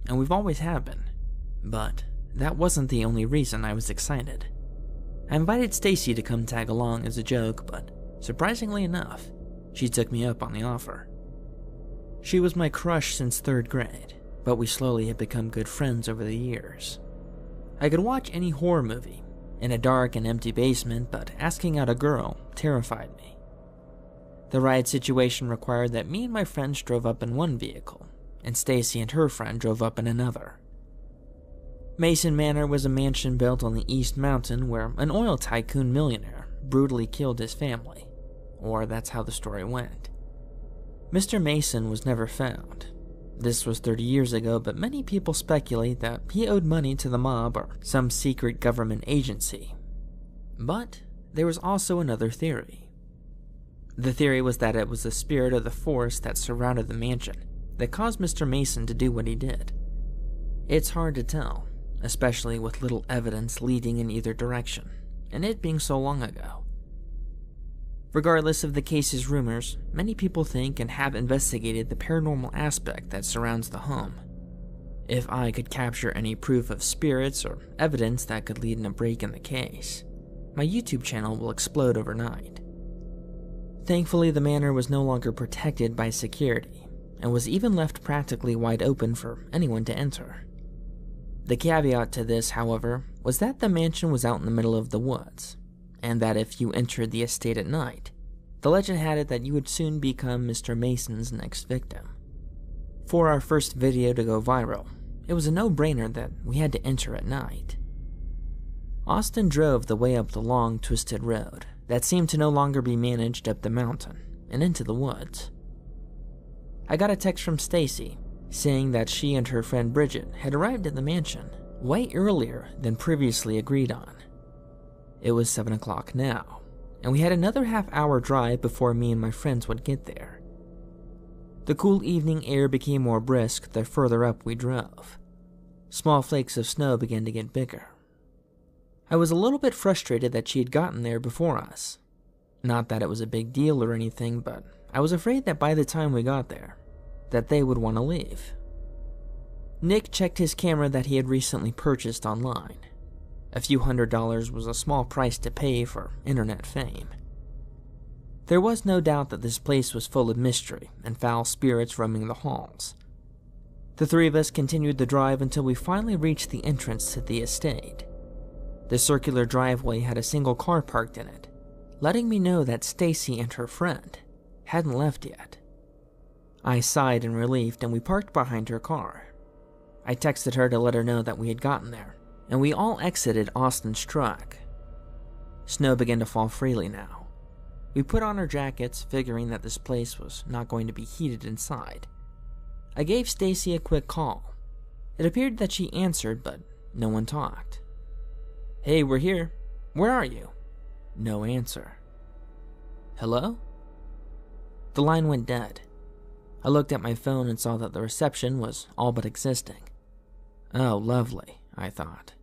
and we've always have been. But that wasn't the only reason I was excited. I invited Stacy to come tag along as a joke, but surprisingly enough, she took me up on the offer. She was my crush since 3rd grade, but we slowly had become good friends over the years. I could watch any horror movie in a dark and empty basement, but asking out a girl terrified me. The ride situation required that me and my friends drove up in one vehicle, and Stacy and her friend drove up in another. Mason Manor was a mansion built on the East Mountain where an oil tycoon millionaire brutally killed his family, or that's how the story went. Mr. Mason was never found. This was 30 years ago, but many people speculate that he owed money to the mob or some secret government agency. But there was also another theory. The theory was that it was the spirit of the forest that surrounded the mansion that caused Mr. Mason to do what he did. It's hard to tell, especially with little evidence leading in either direction, and it being so long ago. Regardless of the case's rumors, many people think and have investigated the paranormal aspect that surrounds the home. If I could capture any proof of spirits or evidence that could lead in a break in the case, my YouTube channel will explode overnight. Thankfully, the manor was no longer protected by security, and was even left practically wide open for anyone to enter. The caveat to this, however, was that the mansion was out in the middle of the woods, and that if you entered the estate at night, the legend had it that you would soon become Mr. Mason's next victim. For our first video to go viral, it was a no-brainer that we had to enter at night. Austin drove the way up the long, twisted road that seemed to no longer be managed up the mountain and into the woods. I got a text from Stacy saying that she and her friend Bridget had arrived at the mansion way earlier than previously agreed on. It was 7 o'clock now, and we had another half-hour drive before me and my friends would get there. The cool evening air became more brisk the further up we drove. Small flakes of snow began to get bigger. I was a little bit frustrated that she had gotten there before us. Not that it was a big deal or anything, but I was afraid that by the time we got there, that they would want to leave. Nick checked his camera that he had recently purchased online. A few $100s was a small price to pay for internet fame. There was no doubt that this place was full of mystery and foul spirits roaming the halls. The three of us continued the drive until we finally reached the entrance to the estate. The circular driveway had a single car parked in it, letting me know that Stacy and her friend hadn't left yet. I sighed in relief and we parked behind her car. I texted her to let her know that we had gotten there, and we all exited Austin's truck. Snow began to fall freely now. We put on our jackets, figuring that this place was not going to be heated inside. I gave Stacy a quick call. It appeared that she answered, but no one talked. "Hey, we're here. Where are you?" No answer. "Hello?" The line went dead. I looked at my phone and saw that the reception was all but existing. Oh, lovely, I thought.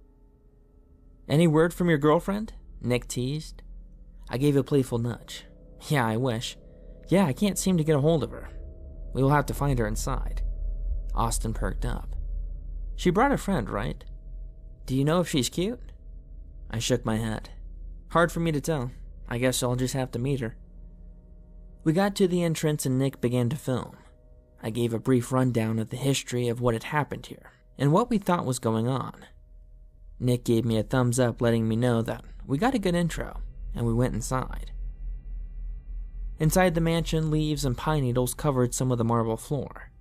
"Any word from your girlfriend?" Nick teased. I gave a playful nudge. "Yeah, I wish. Yeah, I can't seem to get a hold of her. We will have to find her inside." Austin perked up. "She brought a friend, right? Do you know if she's cute?" I shook my head. "Hard for me to tell. I guess I'll just have to meet her." We got to the entrance and Nick began to film. I gave a brief rundown of the history of what had happened here and what we thought was going on. Nick gave me a thumbs up, letting me know that we got a good intro, and we went inside. Inside the mansion, leaves and pine needles covered some of the marble floor.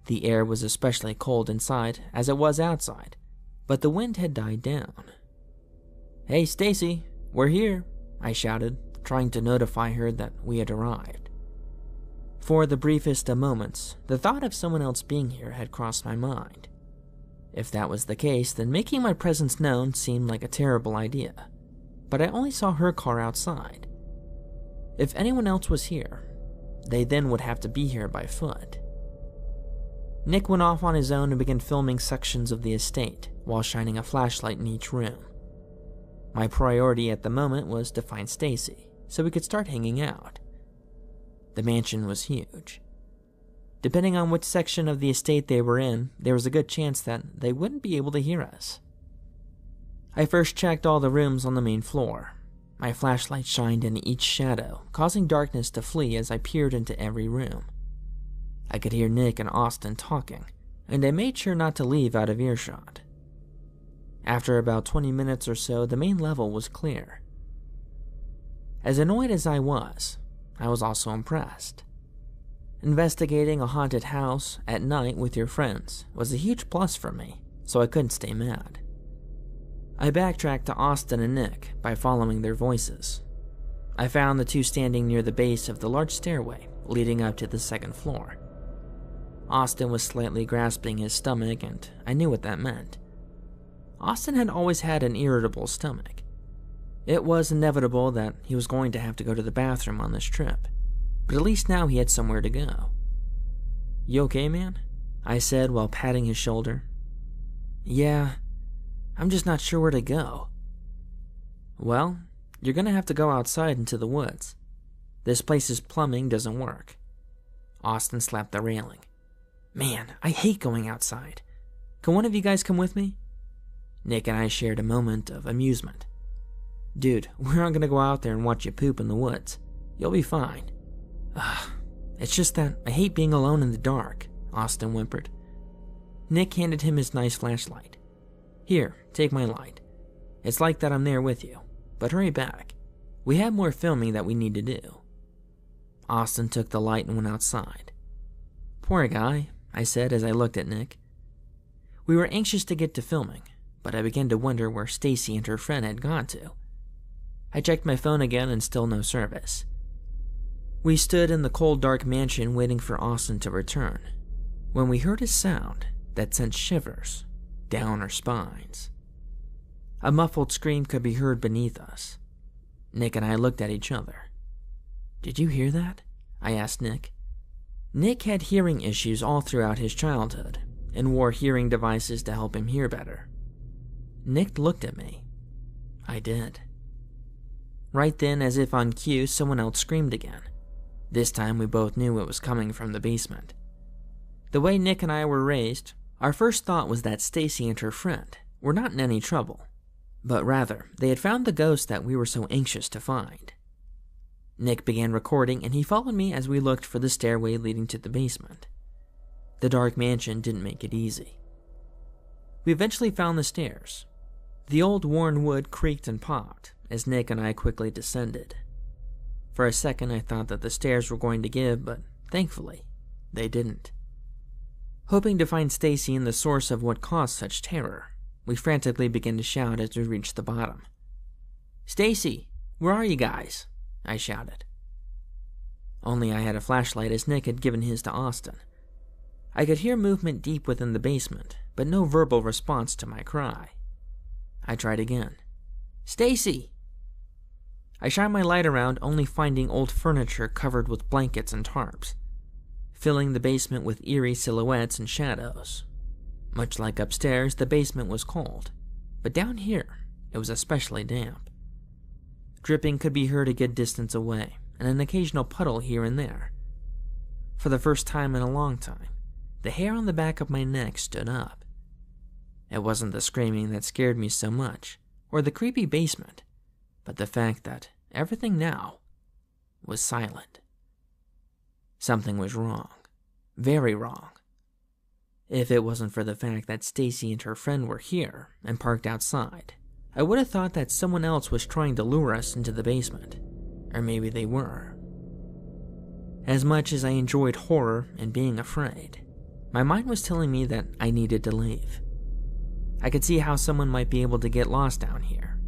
The air was especially cold inside as it was outside, but the wind had died down. "Hey, Stacy, we're here," I shouted, trying to notify her that we had arrived. For the briefest of moments, the thought of someone else being here had crossed my mind. If that was the case, then making my presence known seemed like a terrible idea, but I only saw her car outside. If anyone else was here, they then would have to be here by foot. Nick went off on his own and began filming sections of the estate while shining a flashlight in each room. My priority at the moment was to find Stacy so we could start hanging out. The mansion was huge. Depending on which section of the estate they were in, there was a good chance that they wouldn't be able to hear us. I first checked all the rooms on the main floor. My flashlight shined into each shadow, causing darkness to flee as I peered into every room. I could hear Nick and Austin talking, and I made sure not to leave out of earshot. After about 20 minutes or so, the main level was clear. As annoyed as I was also impressed. Investigating a haunted house at night with your friends was a huge plus for me, so I couldn't stay mad. I backtracked to Austin and Nick by following their voices. I found the two standing near the base of the large stairway leading up to the second floor. Austin was slightly grasping his stomach, and I knew what that meant. Austin had always had an irritable stomach. It was inevitable that he was going to have to go to the bathroom on this trip, but at least now he had somewhere to go. "You okay, man?" I said while patting his shoulder. "Yeah, I'm just not sure where to go." "Well, you're gonna have to go outside into the woods. This place's plumbing doesn't work." Austin slapped the railing. "Man, I hate going outside. Can one of you guys come with me?" Nick and I shared a moment of amusement. "Dude, we're not gonna go out there and watch you poop in the woods. You'll be fine." It's just that I hate being alone in the dark," Austin whimpered. Nick handed him his nice flashlight. "Here, take my light. It's like that I'm there with you, but hurry back. We have more filming that we need to do." Austin took the light and went outside. "Poor guy," I said as I looked at Nick. We were anxious to get to filming, but I began to wonder where Stacy and her friend had gone to. I checked my phone again and still no service. We stood in the cold, dark mansion waiting for Austin to return, when we heard a sound that sent shivers down our spines. A muffled scream could be heard beneath us. Nick and I looked at each other. "Did you hear that?" I asked Nick. Nick had hearing issues all throughout his childhood and wore hearing devices to help him hear better. Nick looked at me. I did. Right then, as if on cue, someone else screamed again. This time we both knew it was coming from the basement. The way Nick and I were raised, our first thought was that Stacy and her friend were not in any trouble, but rather they had found the ghost that we were so anxious to find. Nick began recording, and he followed me as we looked for the stairway leading to the basement. The dark mansion didn't make it easy. We eventually found the stairs. The old worn wood creaked and popped as Nick and I quickly descended. For a second I thought that the stairs were going to give, but thankfully, they didn't. Hoping to find Stacy and the source of what caused such terror, we frantically began to shout as we reached the bottom. "Stacy, where are you guys?" I shouted. Only I had a flashlight as Nick had given his to Austin. I could hear movement deep within the basement, but no verbal response to my cry. I tried again. "Stacy!" I shined my light around, only finding old furniture covered with blankets and tarps, filling the basement with eerie silhouettes and shadows. Much like upstairs, the basement was cold, but down here, it was especially damp. Dripping could be heard a good distance away, and an occasional puddle here and there. For the first time in a long time, the hair on the back of my neck stood up. It wasn't the screaming that scared me so much, or the creepy basement, but the fact that everything now was silent. Something was wrong. Very wrong. If it wasn't for the fact that Stacy and her friend were here and parked outside, I would have thought that someone else was trying to lure us into the basement. Or maybe they were. As much as I enjoyed horror and being afraid, my mind was telling me that I needed to leave. I could see how someone might be able to get lost down here.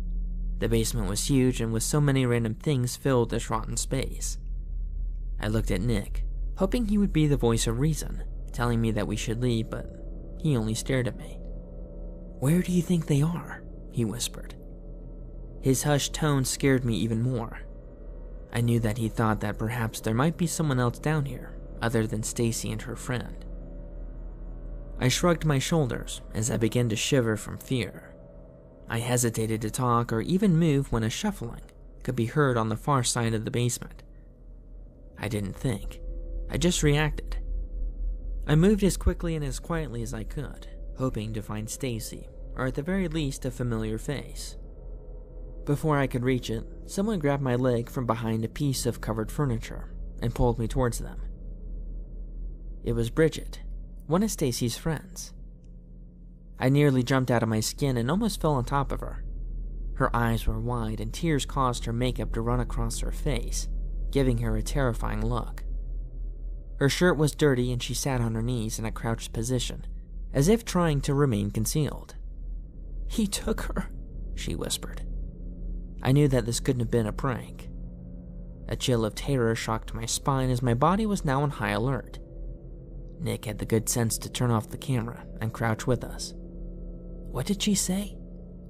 The basement was huge, and with so many random things filled this rotten space. I looked at Nick, hoping he would be the voice of reason, telling me that we should leave, but he only stared at me. "Where do you think they are?" he whispered. His hushed tone scared me even more. I knew that he thought that perhaps there might be someone else down here, other than Stacy and her friend. I shrugged my shoulders as I began to shiver from fear. I hesitated to talk or even move when a shuffling could be heard on the far side of the basement. I didn't think. I just reacted. I moved as quickly and as quietly as I could, hoping to find Stacy, or at the very least a familiar face. Before I could reach it, someone grabbed my leg from behind a piece of covered furniture and pulled me towards them. It was Bridget, one of Stacy's friends. I nearly jumped out of my skin and almost fell on top of her. Her eyes were wide and tears caused her makeup to run across her face, giving her a terrifying look. Her shirt was dirty and she sat on her knees in a crouched position, as if trying to remain concealed. "He took her," she whispered. I knew that this couldn't have been a prank. A chill of terror shocked my spine as my body was now on high alert. Nick had the good sense to turn off the camera and crouch with us. "What did she say?"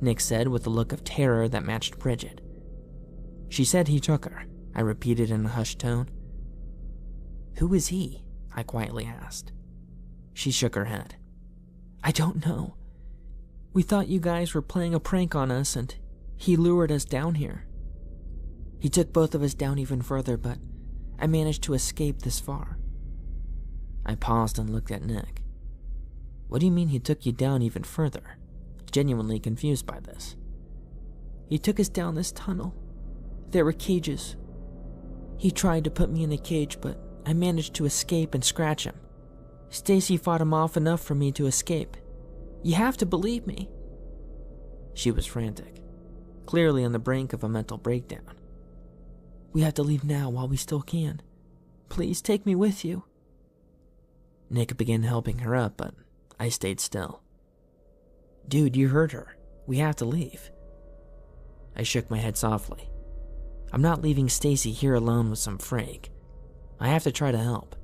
Nick said with a look of terror that matched Bridget. "She said he took her," I repeated in a hushed tone. "Who is he?" I quietly asked. She shook her head. "I don't know. We thought you guys were playing a prank on us and he lured us down here. He took both of us down even further, but I managed to escape this far." I paused and looked at Nick. "What do you mean he took you down even further?" Genuinely confused by this. "He took us down this tunnel. There were cages. He tried to put me in a cage, but I managed to escape and scratch him. Stacy fought him off enough for me to escape. You have to believe me." She was frantic, clearly on the brink of a mental breakdown. "We have to leave now while we still can. Please take me with you." Nick began helping her up, but I stayed still. "Dude, you heard her. We have to leave." I shook my head softly. "I'm not leaving Stacy here alone with some freak. I have to try to help."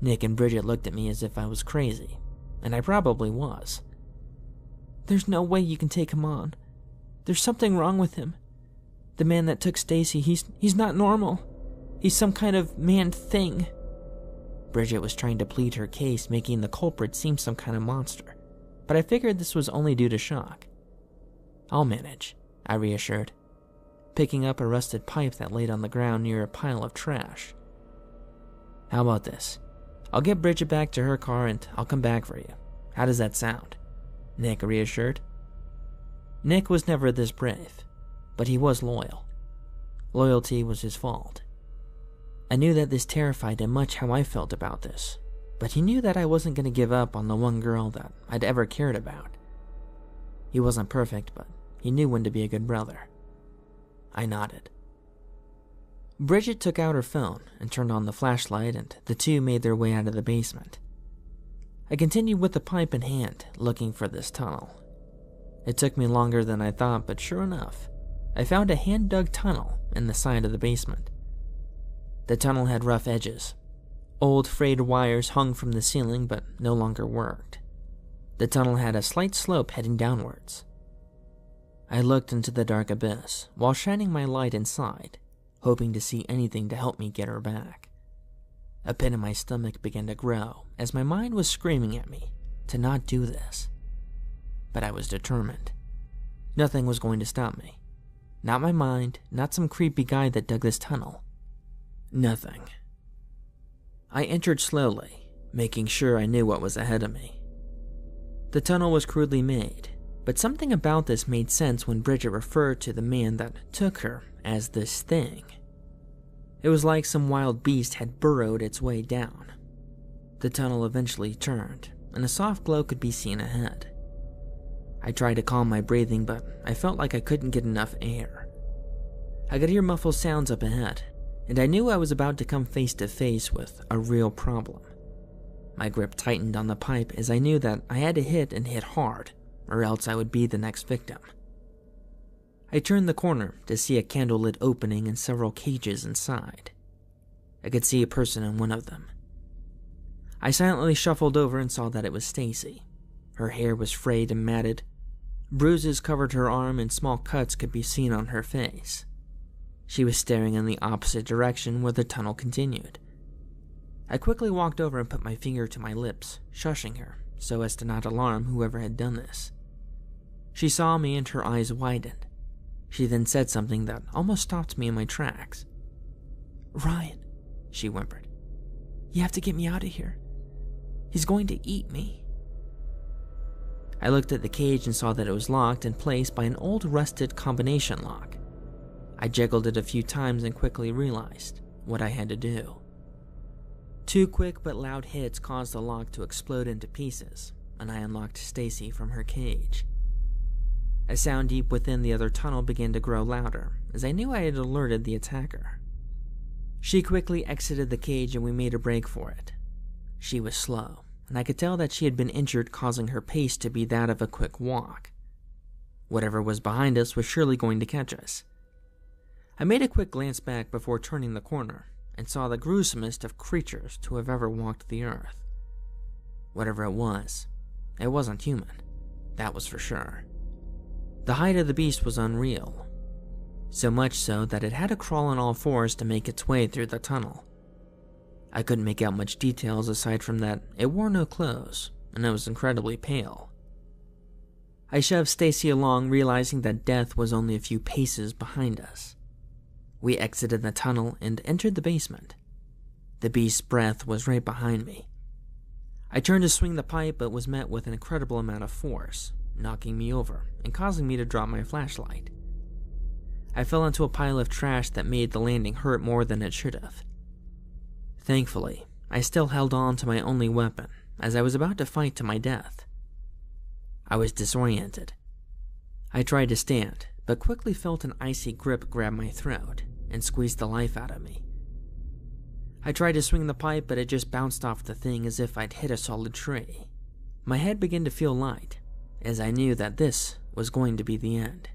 Nick and Bridget looked at me as if I was crazy, and I probably was. "There's no way you can take him on. There's something wrong with him. The man that took Stacy, he's not normal. He's some kind of man-thing." Bridget was trying to plead her case, making the culprit seem some kind of monster, but I figured this was only due to shock. "I'll manage," I reassured, picking up a rusted pipe that laid on the ground near a pile of trash. "How about this? I'll get Bridget back to her car and I'll come back for you. How does that sound?" Nick reassured. Nick was never this brave, but he was loyal. Loyalty was his fault. I knew that this terrified him much how I felt about this, but he knew that I wasn't going to give up on the one girl that I'd ever cared about. He wasn't perfect, but he knew when to be a good brother. I nodded. Bridget took out her phone and turned on the flashlight, and the two made their way out of the basement. I continued with the pipe in hand, looking for this tunnel. It took me longer than I thought, but sure enough, I found a hand-dug tunnel in the side of the basement. The tunnel had rough edges. Old frayed wires hung from the ceiling but no longer worked. The tunnel had a slight slope heading downwards. I looked into the dark abyss while shining my light inside, hoping to see anything to help me get her back. A pit in my stomach began to grow as my mind was screaming at me to not do this. But I was determined. Nothing was going to stop me. Not my mind, not some creepy guy that dug this tunnel. Nothing. I entered slowly, making sure I knew what was ahead of me. The tunnel was crudely made, but something about this made sense when Bridget referred to the man that took her as this thing. It was like some wild beast had burrowed its way down. The tunnel eventually turned, and a soft glow could be seen ahead. I tried to calm my breathing, but I felt like I couldn't get enough air. I could hear muffled sounds up ahead, and I knew I was about to come face to face with a real problem. My grip tightened on the pipe as I knew that I had to hit and hit hard, or else I would be the next victim. I turned the corner to see a candlelit opening and several cages inside. I could see a person in one of them. I silently shuffled over and saw that it was Stacy. Her hair was frayed and matted. Bruises covered her arm and small cuts could be seen on her face. She was staring in the opposite direction where the tunnel continued. I quickly walked over and put my finger to my lips, shushing her so as to not alarm whoever had done this. She saw me and her eyes widened. She then said something that almost stopped me in my tracks. "Ryan," she whimpered, "you have to get me out of here. He's going to eat me." I looked at the cage and saw that it was locked in place by an old rusted combination lock. I jiggled it a few times and quickly realized what I had to do. 2 quick but loud hits caused the lock to explode into pieces, and I unlocked Stacy from her cage. A sound deep within the other tunnel began to grow louder, as I knew I had alerted the attacker. She quickly exited the cage and we made a break for it. She was slow, and I could tell that she had been injured, causing her pace to be that of a quick walk. Whatever was behind us was surely going to catch us. I made a quick glance back before turning the corner, and saw the gruesomest of creatures to have ever walked the earth. Whatever it wasn't human, that was for sure. The height of the beast was unreal, so much so that it had to crawl on all fours to make its way through the tunnel. I couldn't make out much details aside from that it wore no clothes, and it was incredibly pale. I shoved Stacy along, realizing that death was only a few paces behind us. We exited the tunnel and entered the basement. The beast's breath was right behind me. I turned to swing the pipe, but was met with an incredible amount of force, knocking me over and causing me to drop my flashlight. I fell into a pile of trash that made the landing hurt more than it should have. Thankfully, I still held on to my only weapon, as I was about to fight to my death. I was disoriented. I tried to stand, but quickly felt an icy grip grab my throat and squeeze the life out of me. I tried to swing the pipe, but it just bounced off the thing as if I'd hit a solid tree. My head began to feel light, as I knew that this was going to be the end.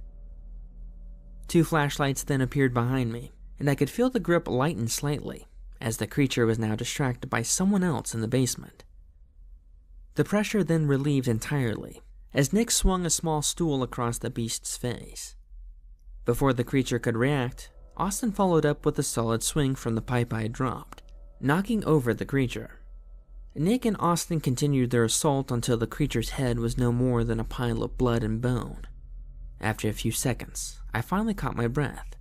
2 flashlights then appeared behind me, and I could feel the grip lighten slightly, as the creature was now distracted by someone else in the basement. The pressure then relieved entirely, as Nick swung a small stool across the beast's face. Before the creature could react, Austin followed up with a solid swing from the pipe I had dropped, knocking over the creature. Nick and Austin continued their assault until the creature's head was no more than a pile of blood and bone. After a few seconds, I finally caught my breath.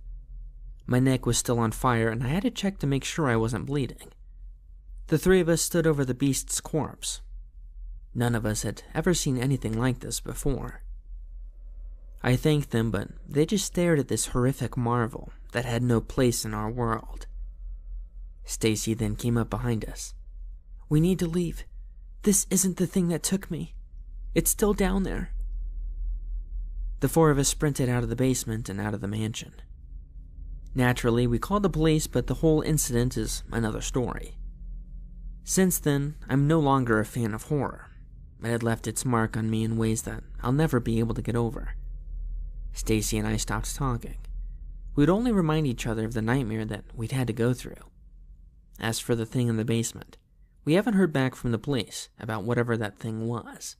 My neck was still on fire, and I had to check to make sure I wasn't bleeding. The 3 of us stood over the beast's corpse. None of us had ever seen anything like this before. I thanked them, but they just stared at this horrific marvel that had no place in our world. Stacy then came up behind us. "We need to leave. This isn't the thing that took me. It's still down there." The 4 of us sprinted out of the basement and out of the mansion. Naturally, we called the police, but the whole incident is another story. Since then, I'm no longer a fan of horror. It had left its mark on me in ways that I'll never be able to get over. Stacy and I stopped talking. We'd only remind each other of the nightmare that we'd had to go through. As for the thing in the basement, we haven't heard back from the police about whatever that thing was.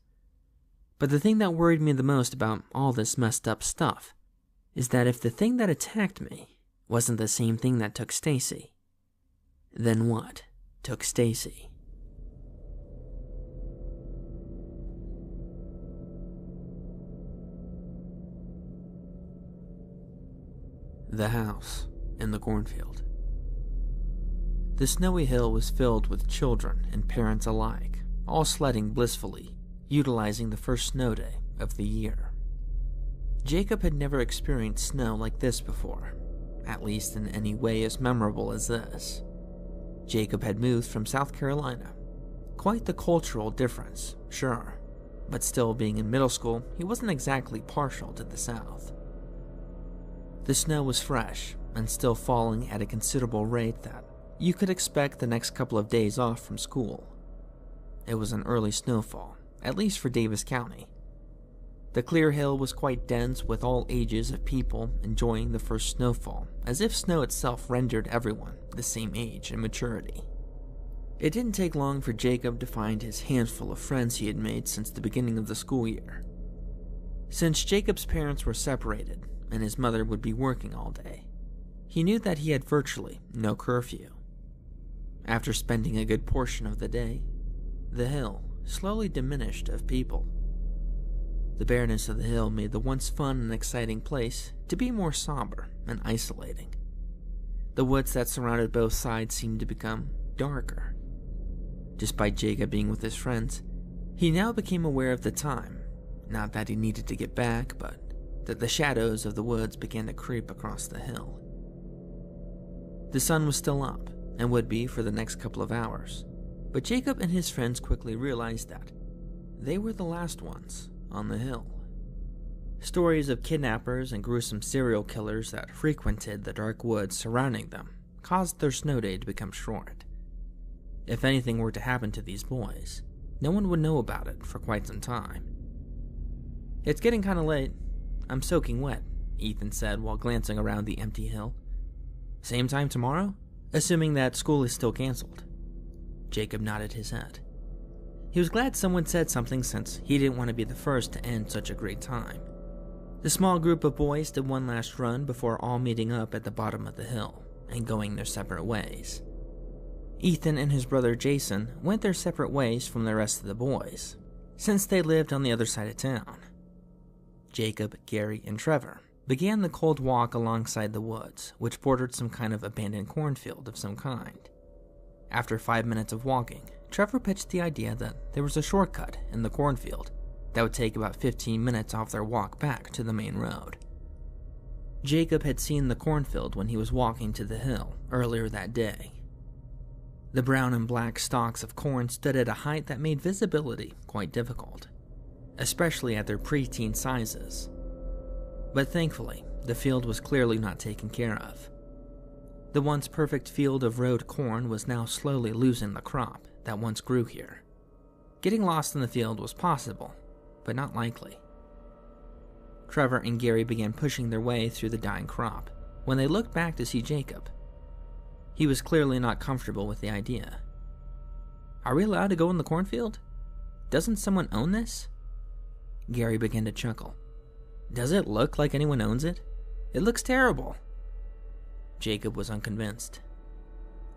But the thing that worried me the most about all this messed up stuff is that if the thing that attacked me wasn't the same thing that took Stacy, then what took Stacy? The house in the cornfield. The snowy hill was filled with children and parents alike, all sledding blissfully, utilizing the first snow day of the year. Jacob had never experienced snow like this before, at least in any way as memorable as this. Jacob had moved from South Carolina. Quite the cultural difference, sure, but still being in middle school, he wasn't exactly partial to the South. The snow was fresh and still falling at a considerable rate that you could expect the next couple of days off from school. It was an early snowfall, at least for Davis County. The clear hill was quite dense, with all ages of people enjoying the first snowfall, as if snow itself rendered everyone the same age and maturity. It didn't take long for Jacob to find his handful of friends he had made since the beginning of the school year. Since Jacob's parents were separated, and his mother would be working all day, he knew that he had virtually no curfew. After spending a good portion of the day, the hill slowly diminished of people. The bareness of the hill made the once fun and exciting place to be more somber and isolating. The woods that surrounded both sides seemed to become darker. Despite Jacob being with his friends, he now became aware of the time, not that he needed to get back, but that the shadows of the woods began to creep across the hill. The sun was still up, and would be for the next couple of hours, but Jacob and his friends quickly realized that they were the last ones on the hill. Stories of kidnappers and gruesome serial killers that frequented the dark woods surrounding them caused their snow day to become short. If anything were to happen to these boys, no one would know about it for quite some time. "It's getting kind of late. I'm soaking wet," Ethan said while glancing around the empty hill. "Same time tomorrow? Assuming that school is still canceled." Jacob nodded his head. He was glad someone said something since he didn't want to be the first to end such a great time. The small group of boys did one last run before all meeting up at the bottom of the hill and going their separate ways. Ethan and his brother Jason went their separate ways from the rest of the boys, since they lived on the other side of town. Jacob, Gary, and Trevor began the cold walk alongside the woods, which bordered some kind of abandoned cornfield of some kind. After 5 minutes of walking, Trevor pitched the idea that there was a shortcut in the cornfield that would take about 15 minutes off their walk back to the main road. Jacob had seen the cornfield when he was walking to the hill earlier that day. The brown and black stalks of corn stood at a height that made visibility quite difficult, especially at their preteen sizes. But thankfully, the field was clearly not taken care of. The once perfect field of road corn was now slowly losing the crop that once grew here. Getting lost in the field was possible, but not likely. Trevor and Gary began pushing their way through the dying crop when they looked back to see Jacob. He was clearly not comfortable with the idea. "Are we allowed to go in the cornfield? Doesn't someone own this?" Gary began to chuckle. "Does it look like anyone owns it? It looks terrible." Jacob was unconvinced.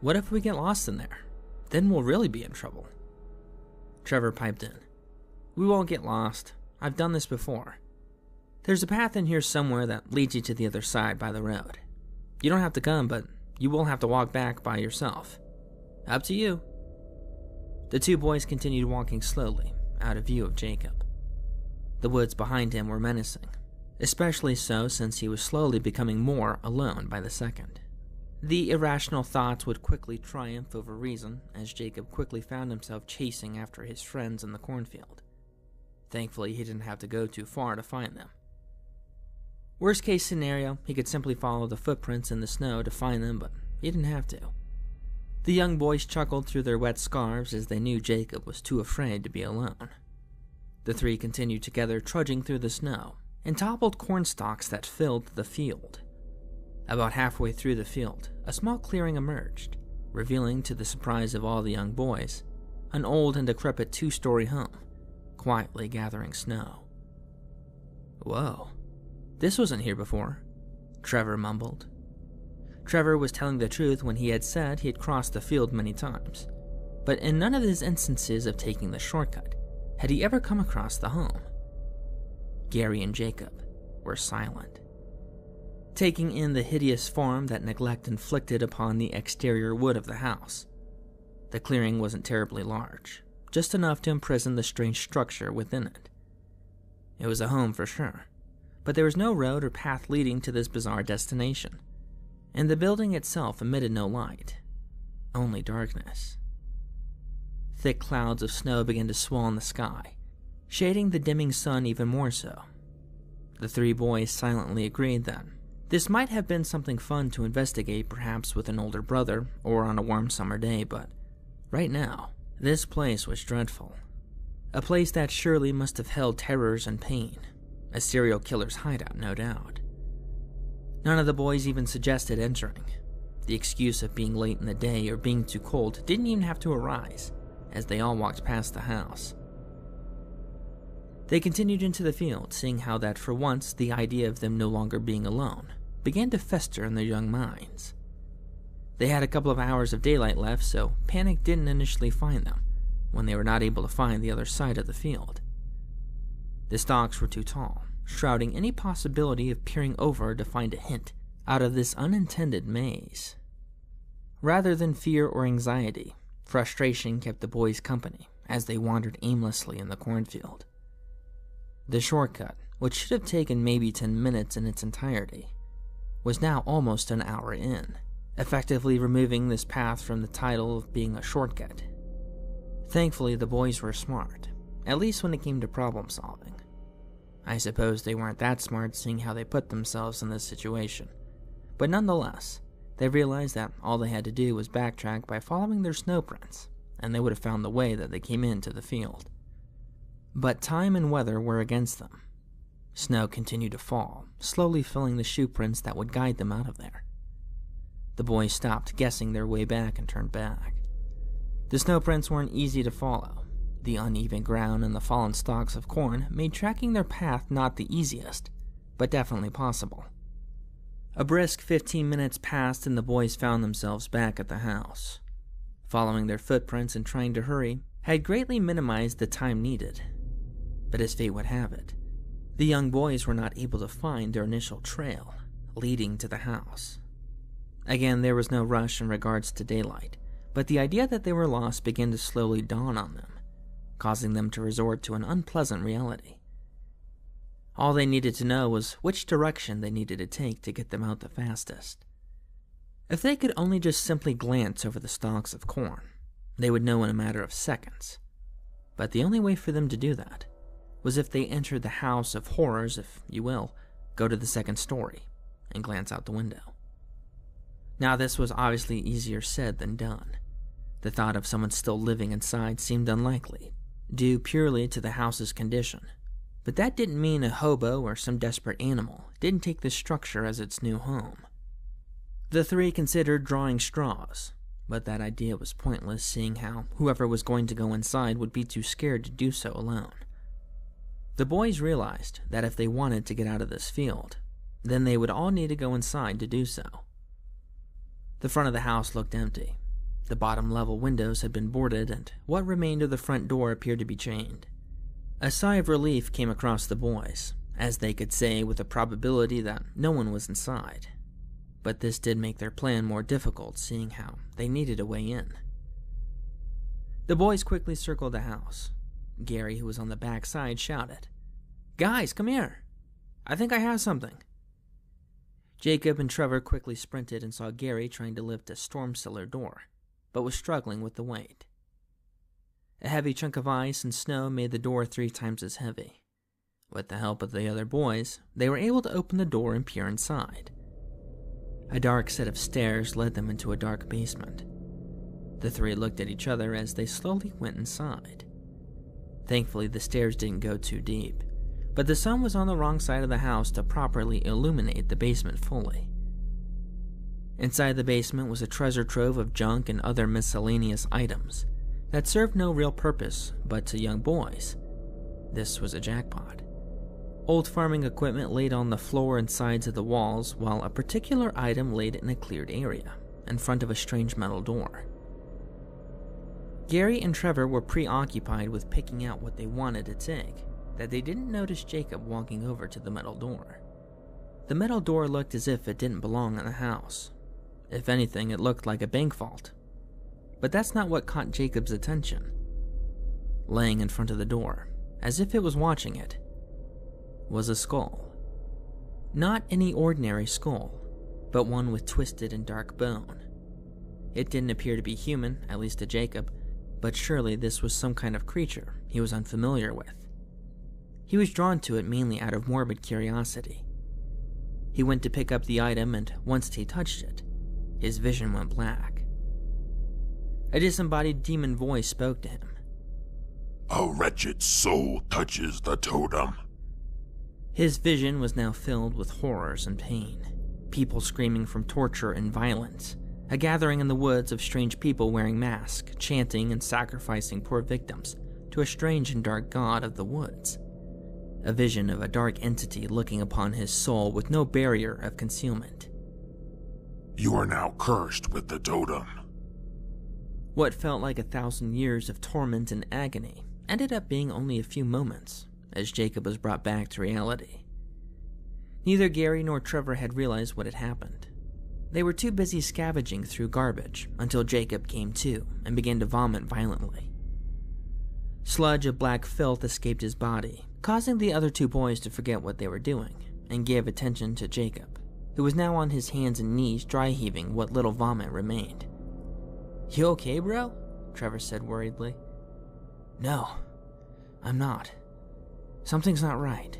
"What if we get lost in there? Then we'll really be in trouble." Trevor piped in. "We won't get lost. I've done this before. There's a path in here somewhere that leads you to the other side by the road. You don't have to come, but you will have to walk back by yourself. Up to you." The two boys continued walking slowly, out of view of Jacob. The woods behind him were menacing, especially so since he was slowly becoming more alone by the second. The irrational thoughts would quickly triumph over reason as Jacob quickly found himself chasing after his friends in the cornfield. Thankfully, he didn't have to go too far to find them. Worst case scenario, he could simply follow the footprints in the snow to find them, but he didn't have to. The young boys chuckled through their wet scarves as they knew Jacob was too afraid to be alone. The three continued together, trudging through the snow and toppled corn stalks that filled the field. About halfway through the field, a small clearing emerged, revealing to the surprise of all the young boys, an old and decrepit 2-story home, quietly gathering snow. "Whoa. This wasn't here before," Trevor mumbled. Trevor was telling the truth when he had said he had crossed the field many times, but in none of his instances of taking the shortcut had he ever come across the home. Gary and Jacob were silent, taking in the hideous form that neglect inflicted upon the exterior wood of the house. The clearing wasn't terribly large, just enough to imprison the strange structure within it. It was a home for sure, but there was no road or path leading to this bizarre destination, and the building itself emitted no light, only darkness. Thick clouds of snow began to swell in the sky, shading the dimming sun even more so. The three boys silently agreed that this might have been something fun to investigate, perhaps with an older brother or on a warm summer day, but right now, this place was dreadful. A place that surely must have held terrors and pain. A serial killer's hideout, no doubt. None of the boys even suggested entering. The excuse of being late in the day or being too cold didn't even have to arise, as they all walked past the house. They continued into the field, seeing how that for once the idea of them no longer being alone began to fester in their young minds. They had a couple of hours of daylight left, so panic didn't initially find them when they were not able to find the other side of the field. The stalks were too tall, shrouding any possibility of peering over to find a hint out of this unintended maze. Rather than fear or anxiety, Frustration kept the boys company as they wandered aimlessly in the cornfield. The shortcut, which should have taken maybe 10 minutes in its entirety, was now almost an hour in, effectively removing this path from the title of being a shortcut. Thankfully, the boys were smart, at least when it came to problem solving. I suppose they weren't that smart seeing how they put themselves in this situation, but nonetheless, they realized that all they had to do was backtrack by following their snow prints, and they would have found the way that they came into the field. But time and weather were against them. Snow continued to fall, slowly filling the shoe prints that would guide them out of there. The boys stopped guessing their way back and turned back. The snow prints weren't easy to follow. The uneven ground and the fallen stalks of corn made tracking their path not the easiest, but definitely possible. A brisk 15 minutes passed and the boys found themselves back at the house. Following their footprints and trying to hurry had greatly minimized the time needed. But as fate would have it, the young boys were not able to find their initial trail leading to the house. Again, there was no rush in regards to daylight, but the idea that they were lost began to slowly dawn on them, causing them to resort to an unpleasant reality. All they needed to know was which direction they needed to take to get them out the fastest. If they could only just simply glance over the stalks of corn, they would know in a matter of seconds. But the only way for them to do that was if they entered the house of horrors, if you will, go to the second story, and glance out the window. Now, this was obviously easier said than done. The thought of someone still living inside seemed unlikely, due purely to the house's condition. But that didn't mean a hobo or some desperate animal didn't take this structure as its new home. The three considered drawing straws, but that idea was pointless seeing how whoever was going to go inside would be too scared to do so alone. The boys realized that if they wanted to get out of this field, then they would all need to go inside to do so. The front of the house looked empty. The bottom level windows had been boarded and what remained of the front door appeared to be chained. A sigh of relief came across the boys, as they could say with a probability that no one was inside. But this did make their plan more difficult, seeing how they needed a way in. The boys quickly circled the house. Gary, who was on the back side, shouted, "Guys, come here! I think I have something." Jacob and Trevor quickly sprinted and saw Gary trying to lift a storm cellar door, but was struggling with the weight. A heavy chunk of ice and snow made the door 3 times as heavy. With the help of the other boys, they were able to open the door and peer inside. A dark set of stairs led them into a dark basement. The three looked at each other as they slowly went inside. Thankfully, the stairs didn't go too deep, but the sun was on the wrong side of the house to properly illuminate the basement fully. Inside the basement was a treasure trove of junk and other miscellaneous items that served no real purpose, but to young boys, this was a jackpot. Old farming equipment laid on the floor and sides of the walls, while a particular item laid in a cleared area, in front of a strange metal door. Gary and Trevor were preoccupied with picking out what they wanted to take, that they didn't notice Jacob walking over to the metal door. The metal door looked as if it didn't belong in the house. If anything, it looked like a bank vault. But that's not what caught Jacob's attention. Laying in front of the door, as if it was watching it, was a skull. Not any ordinary skull, but one with twisted and dark bone. It didn't appear to be human, at least to Jacob, but surely this was some kind of creature he was unfamiliar with. He was drawn to it mainly out of morbid curiosity. He went to pick up the item, and once he touched it, his vision went black. A disembodied demon voice spoke to him. "A wretched soul touches the totem." His vision was now filled with horrors and pain, people screaming from torture and violence, a gathering in the woods of strange people wearing masks, chanting and sacrificing poor victims to a strange and dark god of the woods. A vision of a dark entity looking upon his soul with no barrier of concealment. "You are now cursed with the totem." What felt like 1,000 years of torment and agony ended up being only a few moments, as Jacob was brought back to reality. Neither Gary nor Trevor had realized what had happened. They were too busy scavenging through garbage until Jacob came to and began to vomit violently. Sludge of black filth escaped his body, causing the other two boys to forget what they were doing and give attention to Jacob, who was now on his hands and knees dry heaving what little vomit remained. "You okay, bro?" Trevor said worriedly. "No, I'm not. Something's not right."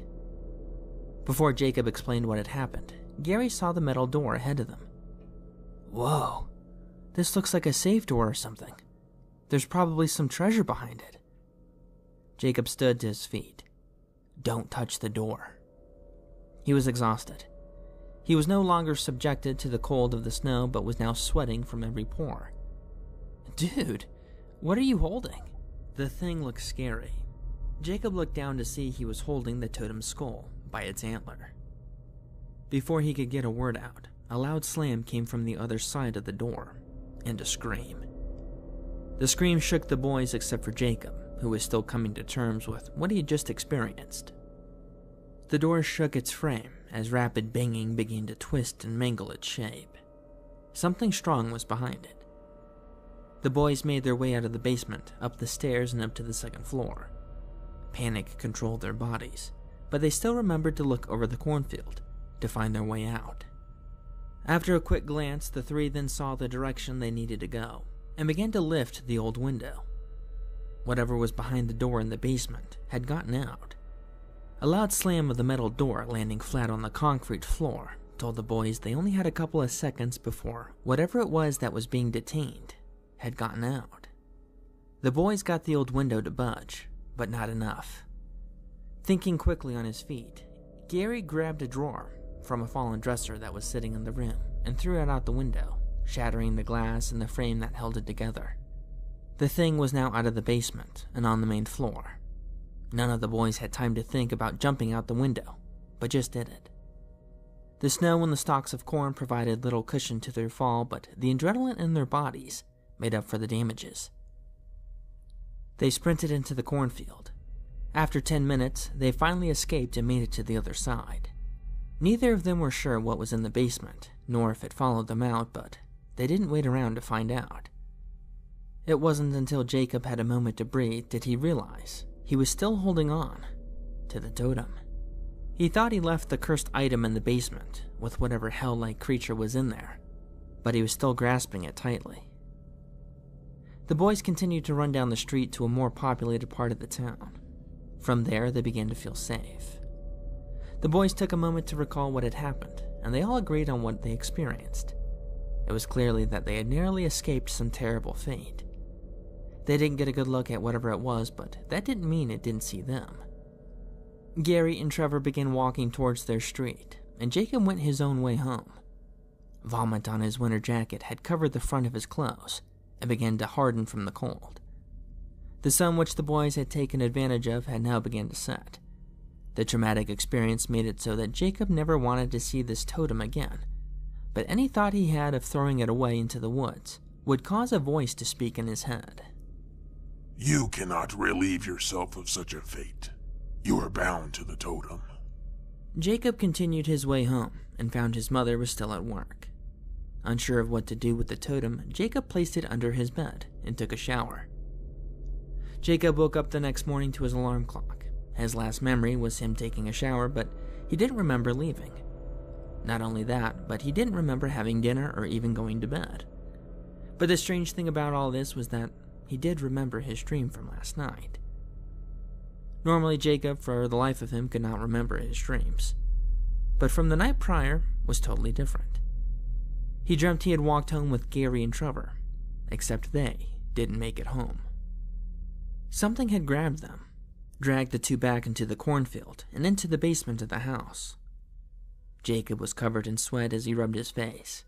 Before Jacob explained what had happened, Gary saw the metal door ahead of them. "Whoa, this looks like a safe door or something. There's probably some treasure behind it." Jacob stood to his feet. "Don't touch the door." He was exhausted. He was no longer subjected to the cold of the snow, but was now sweating from every pore. "Dude, what are you holding?" The thing looked scary. Jacob looked down to see he was holding the totem's skull by its antler. Before he could get a word out, a loud slam came from the other side of the door, and a scream. The scream shook the boys except for Jacob, who was still coming to terms with what he had just experienced. The door shook its frame as rapid banging began to twist and mangle its shape. Something strong was behind it. The boys made their way out of the basement, up the stairs and up to the second floor. Panic controlled their bodies, but they still remembered to look over the cornfield to find their way out. After a quick glance, the three then saw the direction they needed to go and began to lift the old window. Whatever was behind the door in the basement had gotten out. A loud slam of the metal door landing flat on the concrete floor told the boys they only had a couple of seconds before whatever it was that was being detained had gotten out. The boys got the old window to budge, but not enough. Thinking quickly on his feet, Gary grabbed a drawer from a fallen dresser that was sitting in the room and threw it out the window, shattering the glass and the frame that held it together. The thing was now out of the basement and on the main floor. None of the boys had time to think about jumping out the window, but just did it. The snow and the stalks of corn provided little cushion to their fall, but the adrenaline in their bodies made up for the damages. They sprinted into the cornfield. After 10 minutes, they finally escaped and made it to the other side. Neither of them were sure what was in the basement, nor if it followed them out, but they didn't wait around to find out. It wasn't until Jacob had a moment to breathe did he realize he was still holding on to the totem. He thought he left the cursed item in the basement with whatever hell-like creature was in there, but he was still grasping it tightly. The boys continued to run down the street to a more populated part of the town. From there, they began to feel safe. The boys took a moment to recall what had happened, and they all agreed on what they experienced. It was clearly that they had narrowly escaped some terrible fate. They didn't get a good look at whatever it was, but that didn't mean it didn't see them. Gary and Trevor began walking towards their street, and Jacob went his own way home. Vomit on his winter jacket had covered the front of his clothes and began to harden from the cold. The sun which the boys had taken advantage of had now begun to set. The traumatic experience made it so that Jacob never wanted to see this totem again, but any thought he had of throwing it away into the woods would cause a voice to speak in his head. You cannot relieve yourself of such a fate. You are bound to the totem. Jacob continued his way home and found his mother was still at work. Unsure of what to do with the totem, Jacob placed it under his bed and took a shower. Jacob woke up the next morning to his alarm clock. His last memory was him taking a shower, but he didn't remember leaving. Not only that, but he didn't remember having dinner or even going to bed. But the strange thing about all this was that he did remember his dream from last night. Normally, Jacob, for the life of him, could not remember his dreams. But from the night prior was totally different. He dreamt he had walked home with Gary and Trevor, except they didn't make it home. Something had grabbed them, dragged the two back into the cornfield and into the basement of the house. Jacob was covered in sweat as he rubbed his face.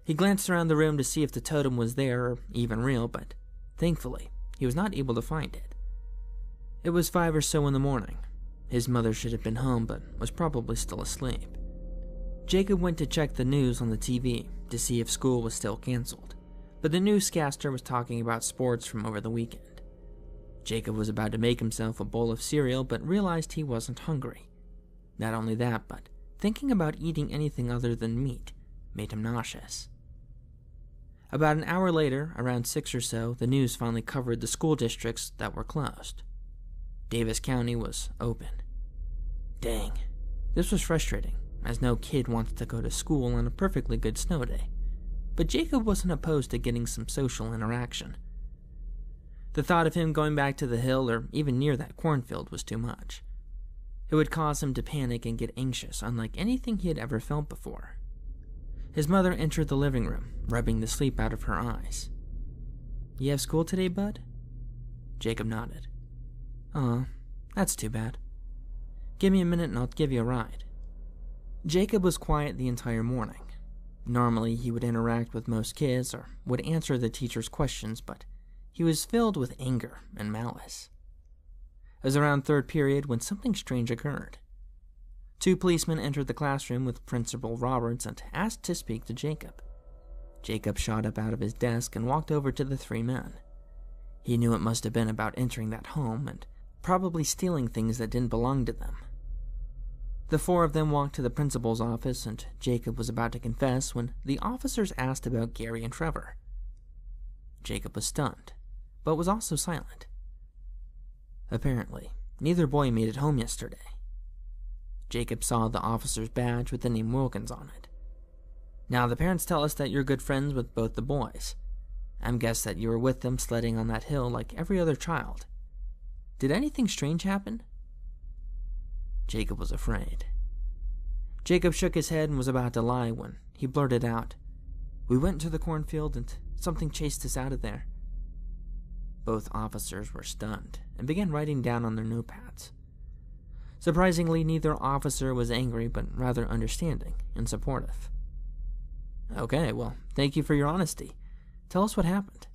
He glanced around the room to see if the totem was there or even real, but thankfully, he was not able to find it. It was 5 or so in the morning. His mother should have been home, but was probably still asleep. Jacob went to check the news on the TV to see if school was still canceled, but the newscaster was talking about sports from over the weekend. Jacob was about to make himself a bowl of cereal, but realized he wasn't hungry. Not only that, but thinking about eating anything other than meat made him nauseous. About an hour later, around 6 or so, the news finally covered the school districts that were closed. Davis County was open. Dang. This was frustrating, as no kid wants to go to school on a perfectly good snow day. But Jacob wasn't opposed to getting some social interaction. The thought of him going back to the hill or even near that cornfield was too much. It would cause him to panic and get anxious, unlike anything he had ever felt before. His mother entered the living room, rubbing the sleep out of her eyes. "You have school today, bud?" Jacob nodded. "Oh, that's too bad. Give me a minute and I'll give you a ride." Jacob was quiet the entire morning. Normally, he would interact with most kids or would answer the teacher's questions, but he was filled with anger and malice. It was around third period when something strange occurred. 2 policemen entered the classroom with Principal Roberts and asked to speak to Jacob. Jacob shot up out of his desk and walked over to the 3 men. He knew it must have been about entering that home and probably stealing things that didn't belong to them. The 4 of them walked to the principal's office, and Jacob was about to confess when the officers asked about Gary and Trevor. Jacob was stunned, but was also silent. Apparently, neither boy made it home yesterday. Jacob saw the officer's badge with the name Wilkins on it. "Now, the parents tell us that you're good friends with both the boys. I'm guessed that you were with them sledding on that hill like every other child. Did anything strange happen?" Jacob was afraid. Jacob shook his head and was about to lie when he blurted out, "We went to the cornfield and something chased us out of there." Both officers were stunned and began writing down on their notepads. Surprisingly, neither officer was angry, but rather understanding and supportive. "Okay, well, thank you for your honesty. Tell us what happened."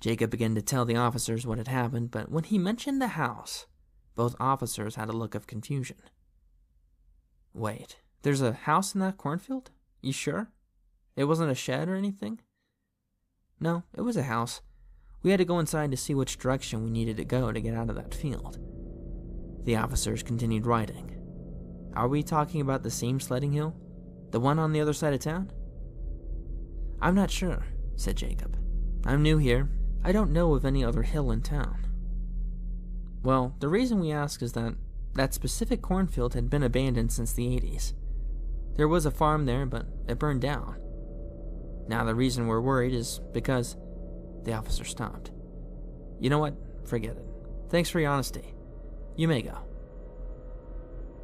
Jacob began to tell the officers what had happened, but when he mentioned the house, both officers had a look of confusion. "Wait, there's a house in that cornfield? You sure? It wasn't a shed or anything?" "No, it was a house. We had to go inside to see which direction we needed to go to get out of that field." The officers continued writing. "Are we talking about the same sledding hill? The one on the other side of town?" "I'm not sure," said Jacob. "I'm new here. I don't know of any other hill in town." "Well, the reason we ask is that specific cornfield had been abandoned since the 80s. There was a farm there, but it burned down. Now the reason we're worried is because..." The officer stopped. "You know what? Forget it. Thanks for your honesty. You may go."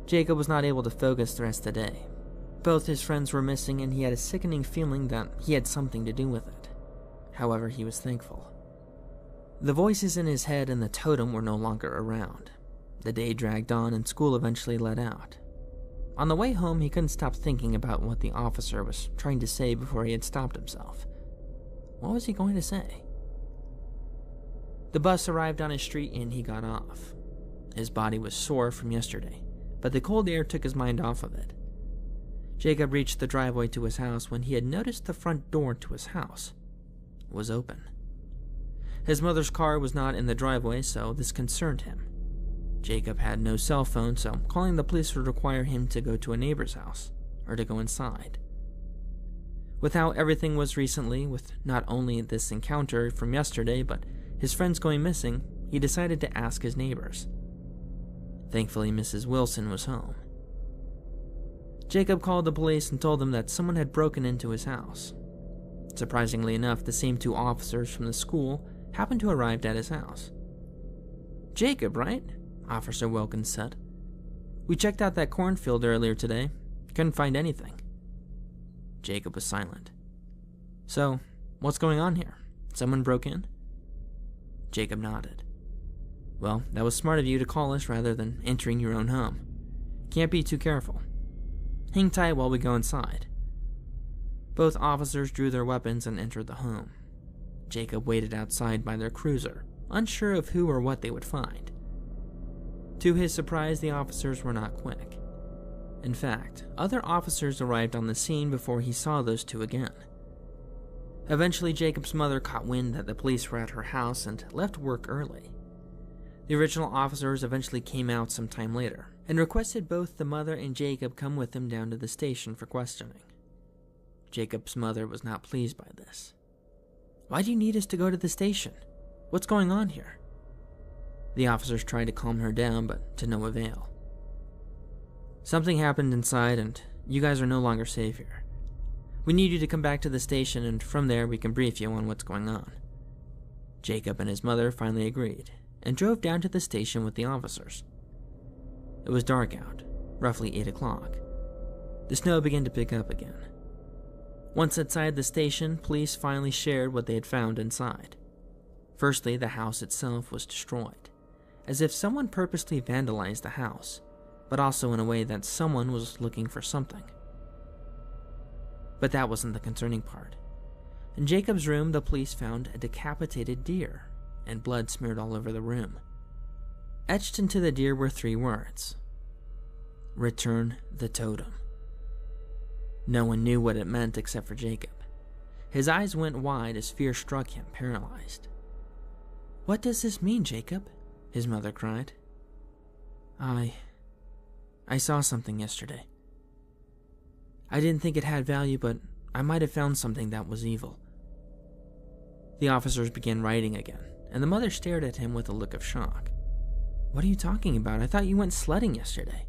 Jacob was not able to focus the rest of the day. Both his friends were missing, and he had a sickening feeling that he had something to do with it. However, he was thankful. The voices in his head and the totem were no longer around. The day dragged on, and school eventually let out. On the way home, he couldn't stop thinking about what the officer was trying to say before he had stopped himself. What was he going to say? The bus arrived on his street, and he got off. His body was sore from yesterday, but the cold air took his mind off of it. Jacob reached the driveway to his house when he had noticed the front door to his house was open. His mother's car was not in the driveway, so this concerned him. Jacob had no cell phone, so calling the police would require him to go to a neighbor's house or to go inside. With how everything was recently, with not only this encounter from yesterday, but his friends going missing, he decided to ask his neighbors. Thankfully, Mrs. Wilson was home. Jacob called the police and told them that someone had broken into his house. Surprisingly enough, the same 2 officers from the school happened to arrive at his house. "Jacob, right?" Officer Wilkins said. "We checked out that cornfield earlier today. Couldn't find anything." Jacob was silent. "So, what's going on here? Someone broke in?" Jacob nodded. "Well, that was smart of you to call us rather than entering your own home. Can't be too careful. Hang tight while we go inside." Both officers drew their weapons and entered the home. Jacob waited outside by their cruiser, unsure of who or what they would find. To his surprise, the officers were not quick. In fact, other officers arrived on the scene before he saw those 2 again. Eventually, Jacob's mother caught wind that the police were at her house and left work early. The original officers eventually came out some time later and requested both the mother and Jacob come with them down to the station for questioning. Jacob's mother was not pleased by this. "Why do you need us to go to the station? What's going on here?" The officers tried to calm her down, but to no avail. "Something happened inside, and you guys are no longer safe here. We need you to come back to the station, and from there we can brief you on what's going on." Jacob and his mother finally agreed, and drove down to the station with the officers. It was dark out, roughly 8 o'clock. The snow began to pick up again. Once outside the station, police finally shared what they had found inside. Firstly, the house itself was destroyed, as if someone purposely vandalized the house, but also in a way that someone was looking for something. But that wasn't the concerning part. In Jacob's room, the police found a decapitated deer, and blood smeared all over the room. Etched into the deer were 3 words: "Return the totem." No one knew what it meant except for Jacob. His eyes went wide as fear struck him, paralyzed. "What does this mean, Jacob?" his mother cried. I saw something yesterday. I didn't think it had value, but I might have found something that was evil." The officers began writing again, and the mother stared at him with a look of shock. "What are you talking about? I thought you went sledding yesterday."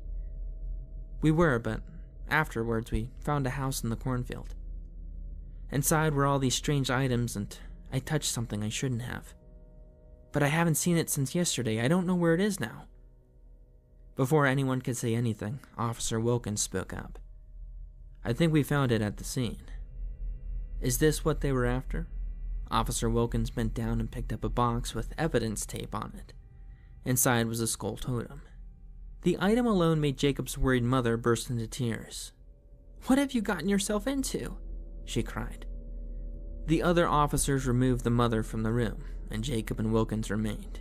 "We were, but afterwards we found a house in the cornfield. Inside were all these strange items, and I touched something I shouldn't have. But I haven't seen it since yesterday. I don't know where it is now." Before anyone could say anything, Officer Wilkins spoke up. "I think we found it at the scene." "Is this what they were after?" Officer Wilkins bent down and picked up a box with evidence tape on it. Inside was a skull totem. The item alone made Jacob's worried mother burst into tears. "What have you gotten yourself into?" she cried. The other officers removed the mother from the room, and Jacob and Wilkins remained.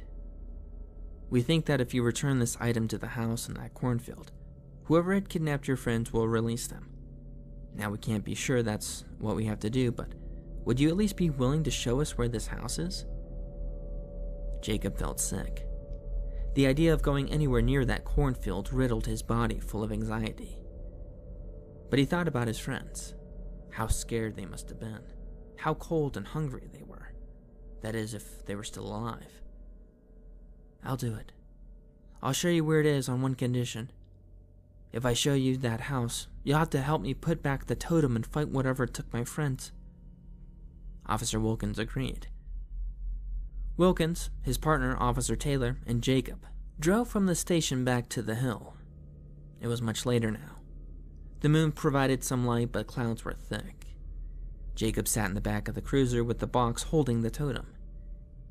"We think that if you return this item to the house in that cornfield, whoever had kidnapped your friends will release them. Now, we can't be sure that's what we have to do, but would you at least be willing to show us where this house is?" Jacob felt sick. The idea of going anywhere near that cornfield riddled his body full of anxiety. But he thought about his friends. How scared they must have been. How cold and hungry they were. That is, if they were still alive. "I'll do it. I'll show you where it is on one condition. If I show you that house, you'll have to help me put back the totem and fight whatever took my friends." Officer Wilkins agreed. Wilkins, his partner, Officer Taylor, and Jacob drove from the station back to the hill. It was much later now. The moon provided some light, but clouds were thick. Jacob sat in the back of the cruiser with the box holding the totem.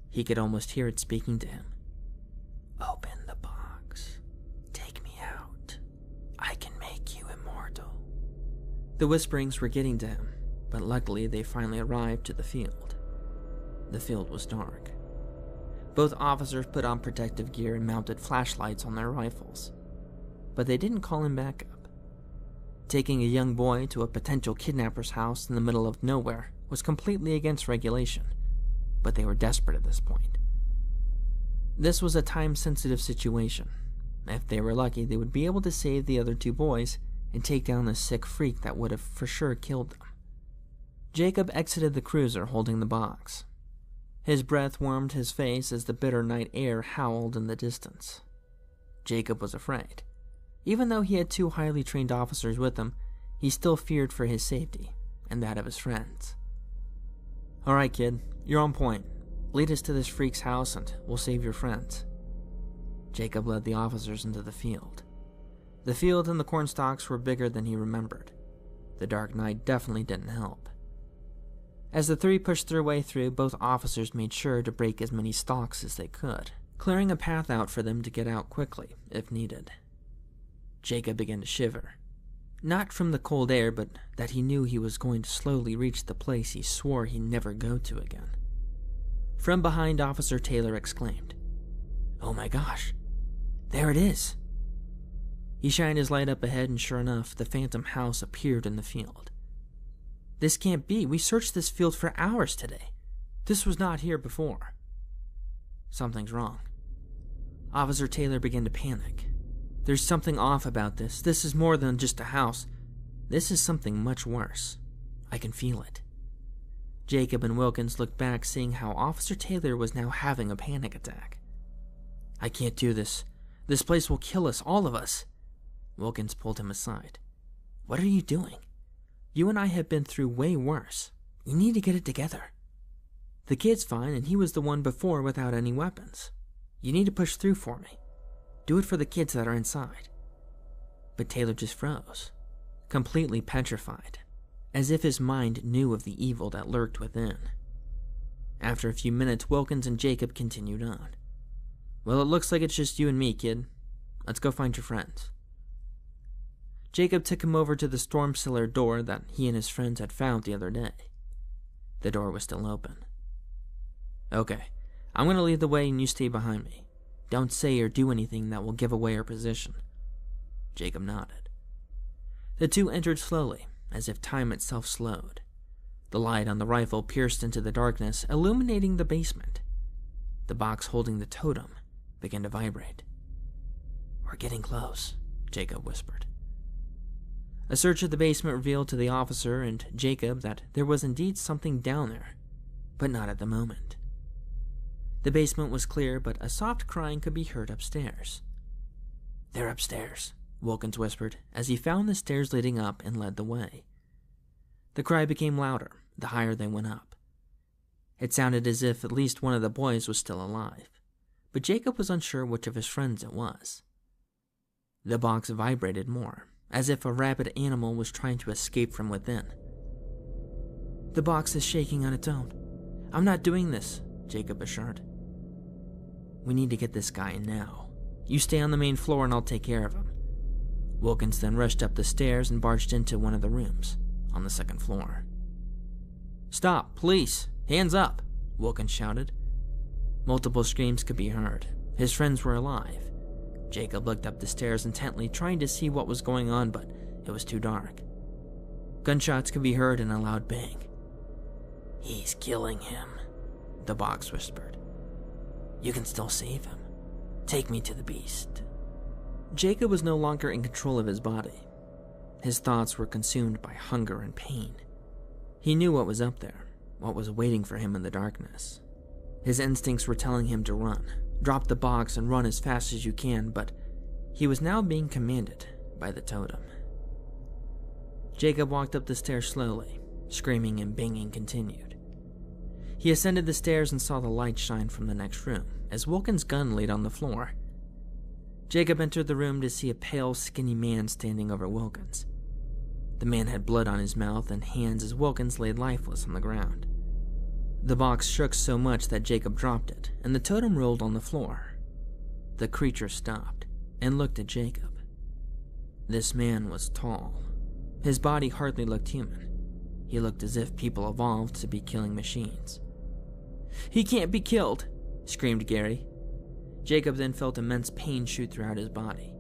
He could almost hear it speaking to him. "Open the box. Take me out. I can make you immortal." The whisperings were getting to him, but luckily they finally arrived to the field. The field was dark. Both officers put on protective gear and mounted flashlights on their rifles. But they didn't call him back up. Taking a young boy to a potential kidnapper's house in the middle of nowhere was completely against regulation, but they were desperate at this point. This was a time-sensitive situation. If they were lucky, they would be able to save the other 2 boys and take down the sick freak that would have for sure killed them. Jacob exited the cruiser holding the box. His breath warmed his face as the bitter night air howled in the distance. Jacob was afraid. Even though he had 2 highly trained officers with him, he still feared for his safety and that of his friends. "All right, kid, you're on point. Lead us to this freak's house and we'll save your friends." Jacob led the officers into the field. The field and the cornstalks were bigger than he remembered. The dark night definitely didn't help. As the 3 pushed their way through, both officers made sure to break as many stalks as they could, clearing a path out for them to get out quickly, if needed. Jacob began to shiver. Not from the cold air, but that he knew he was going to slowly reach the place he swore he'd never go to again. From behind, Officer Taylor exclaimed, "Oh my gosh, there it is!" He shined his light up ahead, and sure enough, the phantom house appeared in the field. "This can't be. We searched this field for hours today. This was not here before." "Something's wrong." Officer Taylor began to panic. "There's something off about this. This is more than just a house. This is something much worse. I can feel it." Jacob and Wilkins looked back, seeing how Officer Taylor was now having a panic attack. "I can't do this. This place will kill us, all of us." Wilkins pulled him aside. "What are you doing? You and I have been through way worse. You need to get it together. The kid's fine, and he was the one before without any weapons. You need to push through for me. Do it for the kids that are inside." But Taylor just froze, completely petrified, as if his mind knew of the evil that lurked within. After a few minutes, Wilkins and Jacob continued on. "Well, it looks like it's just you and me, kid. Let's go find your friends." Jacob took him over to the storm cellar door that he and his friends had found the other day. The door was still open. "Okay, I'm going to lead the way and you stay behind me. Don't say or do anything that will give away our position." Jacob nodded. The two entered slowly, as if time itself slowed. The light on the rifle pierced into the darkness, illuminating the basement. The box holding the totem began to vibrate. "We're getting close," Jacob whispered. A search of the basement revealed to the officer and Jacob that there was indeed something down there, but not at the moment. The basement was clear, but a soft crying could be heard upstairs. "They're upstairs," Wilkins whispered as he found the stairs leading up and led the way. The cry became louder the higher they went up. It sounded as if at least one of the boys was still alive, but Jacob was unsure which of his friends it was. The box vibrated more, as if a rabid animal was trying to escape from within. "The box is shaking on its own. I'm not doing this," Jacob assured. "We need to get this guy in now. You stay on the main floor and I'll take care of him." Wilkins then rushed up the stairs and barged into one of the rooms on the second floor. "Stop, police! Hands up!" Wilkins shouted. Multiple screams could be heard. His friends were alive. Jacob looked up the stairs intently, trying to see what was going on, but it was too dark. Gunshots could be heard in a loud bang. "He's killing him," the box whispered. "You can still save him. Take me to the beast." Jacob was no longer in control of his body. His thoughts were consumed by hunger and pain. He knew what was up there, what was waiting for him in the darkness. His instincts were telling him to run, drop the box and run as fast as you can, but he was now being commanded by the totem. Jacob walked up the stairs slowly. Screaming and banging continued. He ascended the stairs and saw the light shine from the next room as Wilkins' gun laid on the floor. Jacob entered the room to see a pale, skinny man standing over Wilkins. The man had blood on his mouth and hands as Wilkins laid lifeless on the ground. The box shook so much that Jacob dropped it, and the totem rolled on the floor. The creature stopped and looked at Jacob. This man was tall. His body hardly looked human. He looked as if people evolved to be killing machines. "He can't be killed!" screamed Gary. Jacob then felt immense pain shoot throughout his body.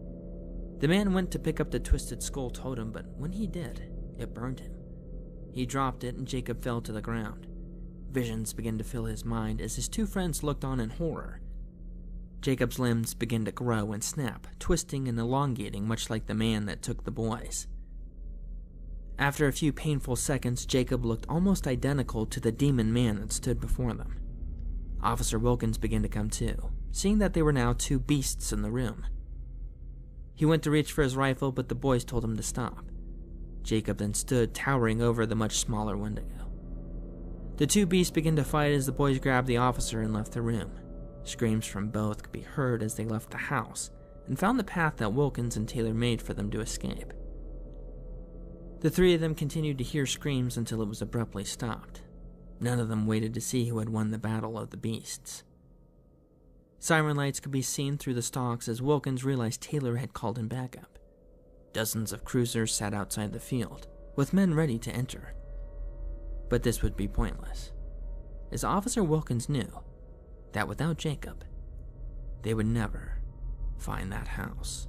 The man went to pick up the twisted skull totem, but when he did, it burned him. He dropped it and Jacob fell to the ground. Visions began to fill his mind as his two friends looked on in horror. Jacob's limbs began to grow and snap, twisting and elongating much like the man that took the boys. After a few painful seconds, Jacob looked almost identical to the demon man that stood before them. Officer Wilkins began to come to, seeing that there were now two beasts in the room. He went to reach for his rifle, but the boys told him to stop. Jacob then stood towering over the much smaller Wendigo. The two beasts began to fight as the boys grabbed the officer and left the room. Screams from both could be heard as they left the house and found the path that Wilkins and Taylor made for them to escape. The three of them continued to hear screams until it was abruptly stopped. None of them waited to see who had won the battle of the beasts. Siren lights could be seen through the stalks as Wilkins realized Taylor had called him backup. Dozens of cruisers sat outside the field, with men ready to enter. But this would be pointless, as Officer Wilkins knew that without Jacob, they would never find that house.